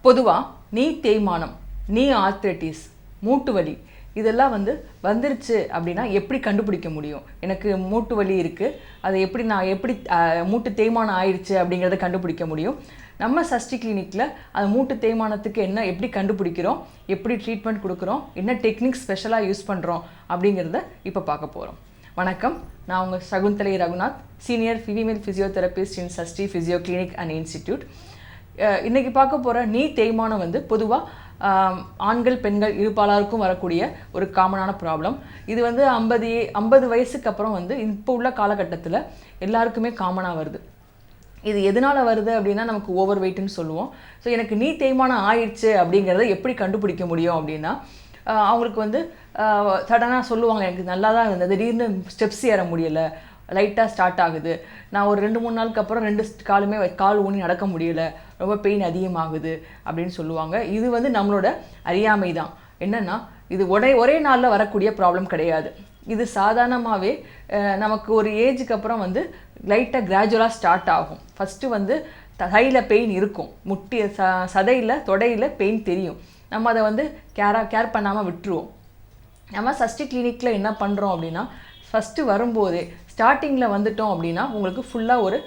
பொதுவாக நீ தேய்மானம், நீ ஆர்த்ரைட்டிஸ், மூட்டு வலி இதெல்லாம் வந்துருச்சு அப்படின்னா எப்படி கண்டுபிடிக்க முடியும்? எனக்கு மூட்டு வலி இருக்குது, அதை நான் எப்படி மூட்டு தேய்மானம் ஆயிடுச்சு அப்படிங்கிறத கண்டுபிடிக்க முடியும்? நம்ம சஷ்டி கிளினிக்கில் அந்த மூட்டு தேய்மானத்துக்கு எப்படி கண்டுபிடிக்கிறோம், எப்படி ட்ரீட்மெண்ட் கொடுக்குறோம், என்ன டெக்னிக் ஸ்பெஷலாக யூஸ் பண்ணுறோம் அப்படிங்கிறத இப்போ பார்க்க போகிறோம். வணக்கம், நான் உங்கள் Shakuntala Raghunath, senior female physiotherapist in Shashti physio clinic and institute. இன்றைக்கி பார்க்க போகிற நீ தேய்மானம் பொதுவாக ஆண்கள் பெண்கள் இருபாலாருக்கும் வரக்கூடிய ஒரு காமனான ப்ராப்ளம். இது 50 வயசுக்கு அப்புறம் இப்போ உள்ள காலகட்டத்தில் எல்லாருக்குமே காமனாக வருது. இது எதனால் வருது அப்படின்னா நமக்கு ஓவர் வெயிட்னு சொல்லுவோம். ஸோ எனக்கு நீ தேய்மானம் ஆயிடுச்சு அப்படிங்கிறத எப்படி கண்டுபிடிக்க முடியும் அப்படின்னா, அவங்களுக்கு சடனாக சொல்லுவாங்க, எனக்கு நல்லா தான் இருந்தது, திடீர்னு ஸ்டெப்ஸ் ஏற முடியலை, லைட்டாக ஸ்டார்ட் ஆகுது, நான் ஒரு 2-3 நாளுக்கு அப்புறம் 2 காலுமே கால் ஊனி நடக்க முடியலை, ரொம்ப பெயின் அதிகமாகுது அப்படின்னு சொல்லுவாங்க. இது நம்மளோட அறியாமை தான். என்னென்னா இது ஒரே நாளில் வரக்கூடிய ப்ராப்ளம் கிடையாது. இது சாதாரணமாகவே நமக்கு ஒரு ஏஜுக்கு அப்புறம் லைட்டாக கிராஜுவலாக ஸ்டார்ட் ஆகும். ஃபஸ்ட்டு தையில் பெயின் இருக்கும், முட்டி சதையில் தொடையில் பெயின் தெரியும். நம்ம அதை கேர் பண்ணாமல் விட்டுருவோம். நம்ம சஷ்டி கிளினிக்கில் என்ன பண்ணுறோம் அப்படின்னா, ஃபஸ்ட்டு வரும்போதே ஸ்டார்டிங்கில் வந்துட்டோம் அப்படின்னா உங்களுக்கு ஃபுல்லாக ஒரு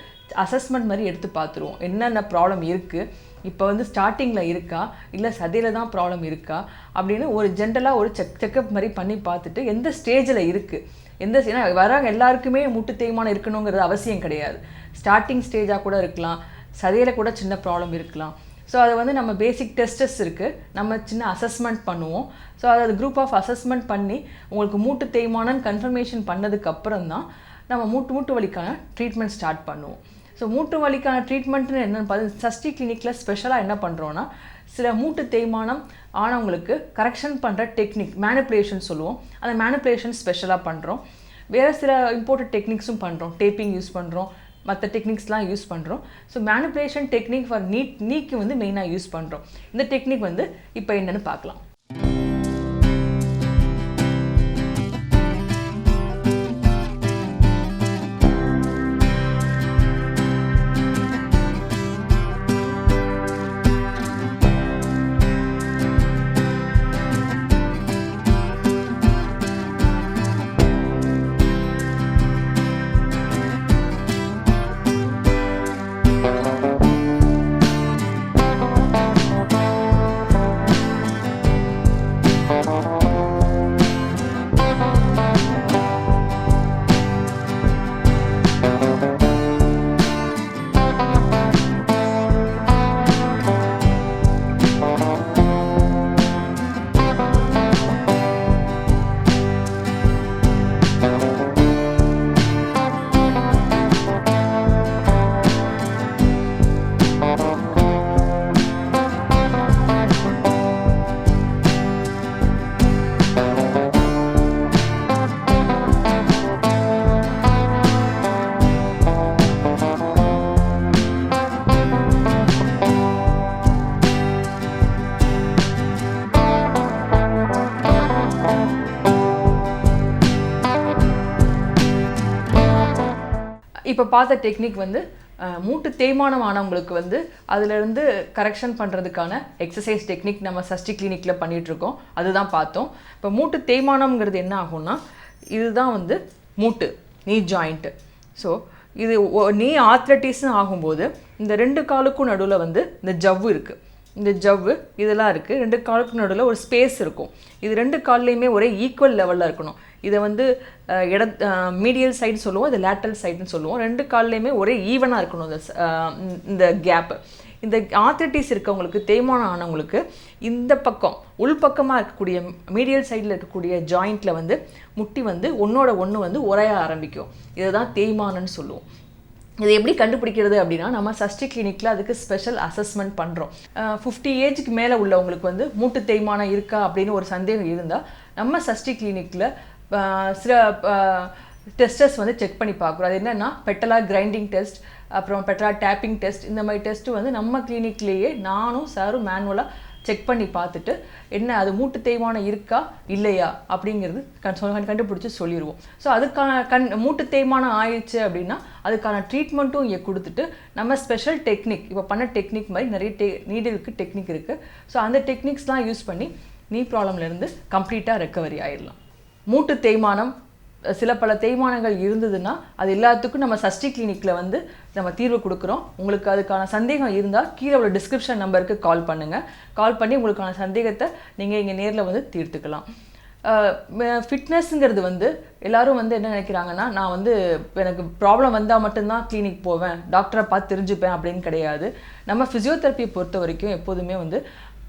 அசஸ்மெண்ட் மாதிரி எடுத்து பார்த்துருவோம். என்னென்ன ப்ராப்ளம் இருக்குது, இப்போ ஸ்டார்டிங்கில் இருக்கா இல்லை சதையில் தான் ப்ராப்ளம் இருக்கா அப்படின்னு ஒரு ஜென்ரலாக ஒரு செக்கப் மாதிரி பண்ணி பார்த்துட்டு எந்த ஸ்டேஜில் இருக்குது, ஏன்னா வராங்க எல்லாருக்குமே முட்டு தேய்மானம் இருக்கணுங்கிறது அவசியம் கிடையாது. ஸ்டார்டிங் ஸ்டேஜாக கூட இருக்கலாம், சதையில் கூட சின்ன ப்ராப்ளம் இருக்கலாம். ஸோ அதை நம்ம பேசிக் டெஸ்டஸ் இருக்குது, நம்ம சின்ன அசஸ்மெண்ட் பண்ணுவோம். ஸோ அதை குரூப் ஆஃப் அசஸ்மெண்ட் பண்ணி உங்களுக்கு மூட்டு தேய்மானம் கன்ஃபர்மேஷன் பண்ணதுக்கப்புறம் தான் நம்ம மூட்டு வலிக்கான ட்ரீட்மெண்ட் ஸ்டார்ட் பண்ணுவோம். ஸோ மூட்டு வலிக்கான ட்ரீட்மெண்ட்னு என்னென்னு சஷ்டி கிளினிக்கில் ஸ்பெஷலாக என்ன பண்ணுறோன்னா, சில மூட்டு தேய்மானம் ஆனவங்களுக்கு கரெக்ஷன் பண்ணுற டெக்னிக் மேனிப்புலேஷன் சொல்லுவோம், அந்த மேனிப்புலேஷன் ஸ்பெஷலாக பண்ணுறோம். வேறு சில இம்பார்ட்டன்ட் டெக்னிக்ஸும் பண்ணுறோம், டேப்பிங் யூஸ் பண்ணுறோம், மற்ற டெக்னிக்ஸ்லாம் யூஸ் பண்ணுறோம். ஸோ மேனிப்புலேஷன் டெக்னிக் ஃபார் நீக்கு மெயினாக யூஸ் பண்ணுறோம். இந்த டெக்னிக் இப்போ என்னென்னு பார்க்கலாம். இப்போ பார்த்த டெக்னிக் மூட்டு தேய்மானம் ஆனவங்களுக்கு அதிலிருந்து கரெக்ஷன் பண்ணுறதுக்கான எக்ஸசைஸ் டெக்னிக் நம்ம சஷ்டி கிளினிக்கில் பண்ணிகிட்ருக்கோம், அதுதான் பார்த்தோம். இப்போ மூட்டு தேய்மானம்ங்கிறது என்ன ஆகும்னா, இதுதான் மூட்டு நீ ஜாயிண்ட்டு. ஸோ இது நீ ஆர்த்ரைட்டிஸ்னு ஆகும்போது இந்த 2 காலுக்கும் நடுவில் இந்த ஜவ்வு இருக்குது, இந்த ஜவ்வு இதெல்லாம் இருக்குது, 2 காலுக்கு நடுவில் ஒரு ஸ்பேஸ் இருக்கும். இது 2 கால்லையுமே ஒரே ஈக்குவல் லெவலில் இருக்கணும். இதை மீடியல் சைடு சொல்லுவோம், இது லேட்டரல் சைடுன்னு சொல்லுவோம். 2 கால்லையுமே ஒரே ஈவனாக இருக்கணும் இந்த கேப்பு. இந்த ஆர்த்ரைட்டிஸ் இருக்கவங்களுக்கு, தேய்மானம் ஆனவங்களுக்கு இந்த பக்கம் உள்பக்கமாக இருக்கக்கூடிய மீடியல் சைடில் இருக்கக்கூடிய ஜாயிண்ட்டில் முட்டி ஒன்றோட ஒன்று உரைய ஆரம்பிக்கும். இதை தான் தேய்மானம்னு சொல்லுவோம். இது எப்படி கண்டுபிடிக்கிறது அப்படின்னா, நம்ம சஷ்டி கிளினிக்கில் அதுக்கு ஸ்பெஷல் அசஸ்மெண்ட் பண்ணுறோம். 50 ஏஜுக்கு மேலே உள்ளவங்களுக்கு மூட்டு தேய்மானம் இருக்கா அப்படின்னு ஒரு சந்தேகம் இருந்தால் நம்ம சஷ்டி கிளினிக்கில் சில டெஸ்டர்ஸ் செக் பண்ணி பார்க்குறோம். அது என்னென்னா பெட்டலா கிரைண்டிங் டெஸ்ட், அப்புறம் பெட்டலா டேப்பிங் டெஸ்ட். இந்த மாதிரி டெஸ்ட்டு நம்ம கிளினிக்லேயே நானும் சாரும் மேனுவலாக செக் பண்ணி பார்த்துட்டு என்ன அது மூட்டு தேய்மானம் இருக்கா இல்லையா அப்படிங்கிறது கண்டுபிடிச்சி சொல்லிடுவோம். ஸோ அதுக்கான மூட்டு தேய்மானம் ஆயிடுச்சு அப்படின்னா அதுக்கான ட்ரீட்மெண்ட்டும் இங்கே கொடுத்துட்டு நம்ம ஸ்பெஷல் டெக்னிக் இப்போ பண்ண டெக்னிக் மாதிரி நிறைய நீடிலுக்கு டெக்னிக் இருக்குது. ஸோ அந்த டெக்னிக்ஸ்லாம் யூஸ் பண்ணி நீ ப்ராப்ளம்லேருந்து கம்ப்ளீட்டாக ரெக்கவரி ஆயிடலாம். மூட்டு தேய்மானம் சில பல தேய்மானங்கள் இருந்ததுன்னா அது எல்லாத்துக்கும் நம்ம சஷ்டி கிளினிக்கில் வந்து நம்ம தீர்வு கொடுக்குறோம். உங்களுக்கு அதுக்கான சந்தேகம் இருந்தால் கீழே உள்ள டிஸ்கிரிப்ஷன் நம்பருக்கு கால் பண்ணுங்கள். கால் பண்ணி உங்களுக்கான சந்தேகத்தை நீங்கள் இங்கே நேரில் வந்து தீர்த்துக்கலாம். ஃபிட்னஸ்ங்கிறது வந்து எல்லோரும் வந்து என்ன நினைக்கிறாங்கன்னா, நான் வந்து எனக்கு ப்ராப்ளம் வந்தால் மட்டும்தான் கிளினிக் போவேன், டாக்டரை பார்த்து தெரிஞ்சுப்பேன் அப்படின்னு கிடையாது. நம்ம ஃபிசியோதெரப்பியை பொறுத்த வரைக்கும் எப்போதுமே வந்து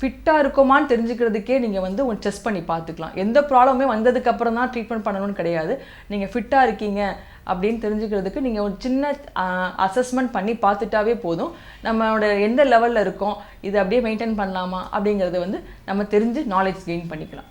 ஃபிட்டாக இருக்குமான்னு தெரிஞ்சுக்கிறதுக்கே நீங்கள் வந்து உங்கள் டெஸ்ட் பண்ணி பார்த்துக்கலாம். எந்த ப்ராப்ளமே வந்ததுக்கப்புறம் தான் ட்ரீட்மெண்ட் பண்ணணும்னு கிடையாது. நீங்கள் ஃபிட்டாக இருக்கீங்க அப்படின்னு தெரிஞ்சுக்கிறதுக்கு நீங்கள் ஒரு சின்ன அசஸ்மெண்ட் பண்ணி பார்த்துட்டாவே போதும். நம்மளோட எந்த லெவலில் இருக்கோம், இதை அப்படியே மெயின்டைன் பண்ணலாமா அப்படிங்கிறத வந்து நம்ம தெரிஞ்சு நாலேஜ் கெயின் பண்ணிக்கலாம்.